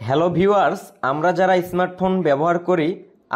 Hello viewers, আমরা যারা smartphone ব্যবহার করি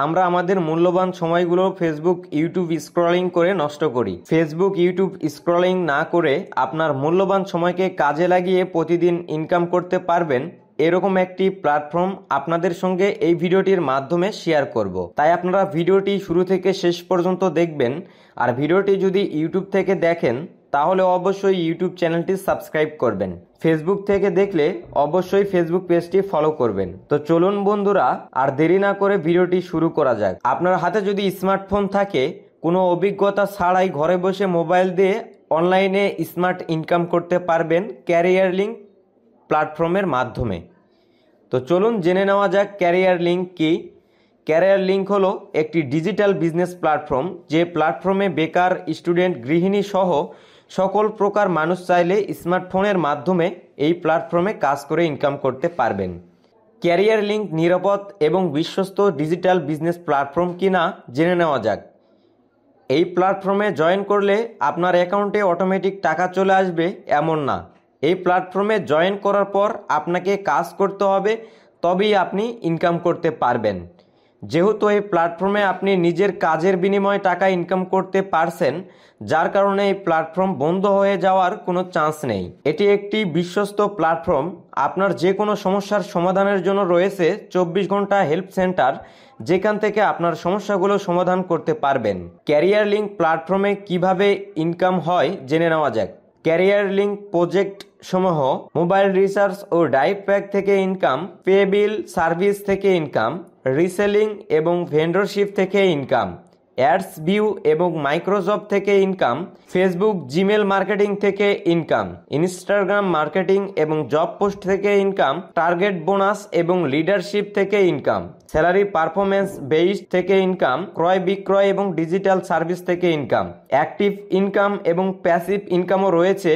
আমরা আমাদের মূল্যবান সময়গুলো ফেসবুক ইউটিউব স্ক্রলিং করে নষ্ট করি। ফেসবুক ইউটিউব স্ক্রলিং না করে আপনার মূল্যবান সময়কে কাজে লাগিয়ে প্রতিদিন ইনকাম করতে পারবেন এরকম একটি প্ল্যাটফর্ম আপনাদের সঙ্গে এই ভিডিওটির মাধ্যমে শেয়ার করব। তাই আপনারা ভিডিওটি শুরু থেকে শেষ পর্যন্ত দেখবেন। আর ভিডিওটি যদি ইউটিউব থেকে দেখেন তাহলে অবশ্যই ইউটিউব চ্যানেলটি সাবস্ক্রাইব করবেন। ফেসবুক থেকে দেখলে অবশ্যই ফেসবুক পেজটি ফলো করবেন। তো চলুন বন্ধুরা, আর দেরি না করে ভিডিওটি শুরু করা যাক। আপনার হাতে যদি স্মার্টফোন থাকে, কোনো অভিজ্ঞতা ছাড়াই ঘরে বসে মোবাইল দিয়ে অনলাইনে স্মার্ট ইনকাম করতে পারবেন ক্যারিয়ার লিঙ্ক প্ল্যাটফর্মের মাধ্যমে। তো চলুন জেনে নেওয়া যাক ক্যারিয়ার লিঙ্ক কি। ক্যারিয়ার লিঙ্ক হলো একটি ডিজিটাল বিজনেস প্ল্যাটফর্ম, যে প্ল্যাটফর্মে বেকার, স্টুডেন্ট, গৃহিণী সহ সকল প্রকার মানুষ চাইলে স্মার্টফোনের মাধ্যমে এই প্ল্যাটফর্মে কাজ করে ইনকাম করতে পারবেন। ক্যারিয়ার লিঙ্ক নিরাপদ এবং বিশ্বস্ত ডিজিটাল বিজনেস প্ল্যাটফর্ম কিনা জেনে নেওয়া যাক। এই প্ল্যাটফর্মে জয়েন করলে আপনার অ্যাকাউন্টে অটোমেটিক টাকা চলে আসবে এমন না। এই প্ল্যাটফর্মে জয়েন করার পর আপনাকে কাজ করতে হবে, তবেই আপনি ইনকাম করতে পারবেন। যেহেতু এই প্ল্যাটফর্মে আপনি নিজের কাজের বিনিময়ে টাকা ইনকাম করতে পারছেন, যার কারণে এই প্ল্যাটফর্ম বন্ধ হয়ে যাওয়ার কোনো চান্স নেই। এটি একটি বিশ্বস্ত প্ল্যাটফর্ম। আপনার যে কোনো সমস্যার সমাধানের জন্য রয়েছে 24 ঘন্টা হেল্প সেন্টার, যেখান থেকে আপনার সমস্যাগুলো সমাধান করতে পারবেন। ক্যারিয়ার লিঙ্ক প্ল্যাটফর্মে কিভাবে ইনকাম হয় জেনে নেওয়া যাক। ক্যারিয়ার লিঙ্ক প্রজেক্ট সমূহ মোবাইল রিচার্জ ও ডাইভ প্যাক থেকে ইনকাম, পে বিল সার্ভিস থেকে ইনকাম, রিসেলিং এবং ভেন্ডরশিপ থেকে ইনকাম, অ্যাডস ভিউ এবং মাইক্রোজব থেকে ইনকাম, ফেসবুক জিমেল মার্কেটিং থেকে ইনকাম, ইনস্টাগ্রাম মার্কেটিং এবং জব পোস্ট থেকে ইনকাম, টার্গেট বোনাস এবং লিডারশিপ থেকে ইনকাম, স্যালারি পারফরমেন্স বেসড থেকে ইনকাম, ক্রয় বিক্রয় এবং ডিজিটাল সার্ভিস থেকে ইনকাম, অ্যাক্টিভ ইনকাম এবং প্যাসিভ ইনকামও রয়েছে,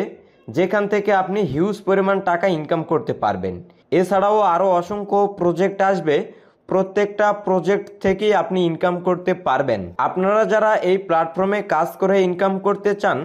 যেখান থেকে আপনি হিউজ পরিমাণ টাকা ইনকাম করতে পারবেন। এছাড়াও আরও অসংখ্য প্রজেক্ট আসবে, প্রত্যেকটা প্রজেক্ট থেকেই আপনি ইনকাম করতে পারবেন। আপনারা যারা এই প্ল্যাটফর্মে কাজ করে ইনকাম করতে চান,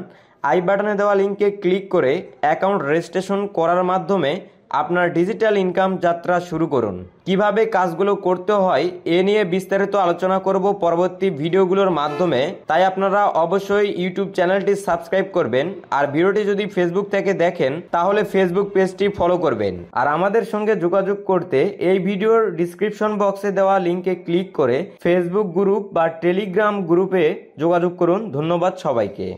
আই বাটনে দেওয়া লিঙ্কে ক্লিক করে অ্যাকাউন্ট রেজিস্ট্রেশন করার মাধ্যমে আপনার ডিজিটাল ইনকাম যাত্রা শুরু করুন। কিভাবে কাজগুলো করতে হয় এ নিয়ে বিস্তারিত আলোচনা করব পরবর্তী ভিডিওগুলোর মাধ্যমে। তাই আপনারা অবশ্যই ইউটিউব চ্যানেলটি সাবস্ক্রাইব করবেন। আর ভিডিওটি যদি ফেসবুক থেকে দেখেন তাহলে ফেসবুক পেজটি ফলো করবেন। আর আমাদের সঙ্গে যোগাযোগ করতে এই ভিডিওর ডিসক্রিপশন বক্সে দেওয়া লিঙ্কে ক্লিক করে ফেসবুক গ্রুপ বা টেলিগ্রাম গ্রুপে যোগাযোগ করুন। ধন্যবাদ সবাইকে।